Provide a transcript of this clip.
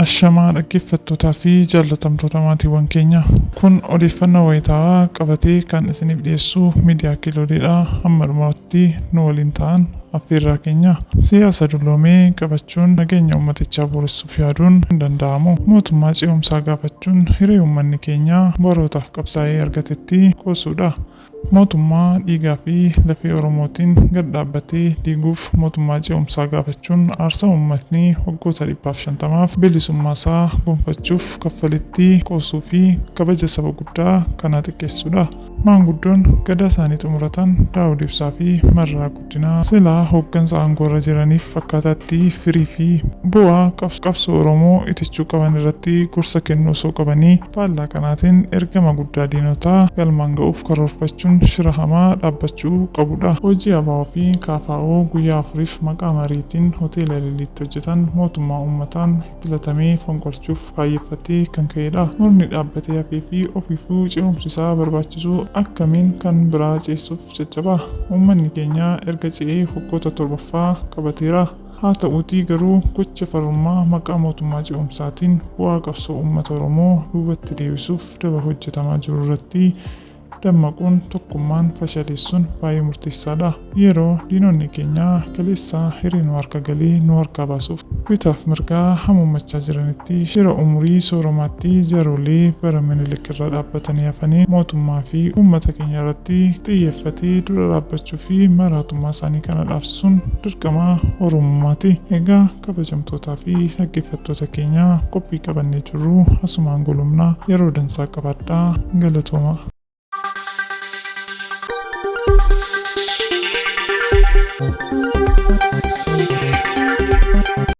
Ashamaa dhaggeeffattootaa fi jaallatamtoota maatiiwwan keenya. Kun odeeffannoo wayitaawaa qabatee kan isiniif dhiyeessu miidiyaa Kiiloleedha. Hamma dhumaatti nu waliin ta'aa affeerraa keenya. Siyaasa dulloomee qabachuun nageenya uummatichaa booressuuf yaaduun hin danda'amu. Mootummaa ce'umsaa gaafachuun hiree uummanni keenya barootaaf qabsaa'ee argatetti qoosuudha. Mootummaa dhiigaa fi lafee Oromootiin gad dhaabbatee diiguuf mootummaa ce'umsaa gaafachuun aarsaa uummatni waggoota 150f bilisummaa isaa gonfachuuf kaffaletti qoosuu fi kabaja saba guddaa kanaa xiqqeessuudha. Maanguddoon gadaa isaanii xumuratan Daawud Ibsaa fi Marraa Guddinaa silaa hooggansa aangoorra jiraniif fakkaataatti firii fi bu'aa qabsoo Oromoo itichuu qaban irratti gorsa kennuu osoo qabanii faallaa kanaatiin ergama guddaa diinotaa galmaan ga'uuf karoorfachuun shira hamaa dhaabbachuu qabudha. Hojii ABO fi KFO guyyaa 4f maqaa mariitiin hoteela Ililliitti hojjetan mootummaa uummataan filatamee fonqolchuuf kaayeffatee kan ka'edha. Murni dhaabbatee hafee fi ofiifuu ce'umsisaa barbaachisu akkamiin kan biraa ceessuuf caccaba. Uummanni keenya erga ce'ee waggoota 7ffaa qabateera. Haa ta'uutii garuu gocha farrummaa maqaa mootummaa ce'umsaatiin bu'aa qabsoo uummata Oromoo duubatti deebisuuf daba hojjetamaa jiru irratti dammaquun tokkummaan fashaleessuun baay'ee murteessaadha. Yeroo diinonni keenya kaleessaa hiree nu harka galee nu harkaa baasuuf bitaaf mirgaa hamuummachaa jiranitti shira umurii sooromaatti jaarolee bara Minilik irraa dhaabbatanii hafanii mootummaa fi uummata keenya irratti xiyyeeffatee dura dhaabbachuu fi maraatummaa isaanii kana dhaabsuun dirqama Oromummaati. Egaa kabajamtootaa fi dhaggeeffattoota keenya qophii qabannee jirru asumaan golumnaa yeroo dansaa qabaadhaa. Galatooma.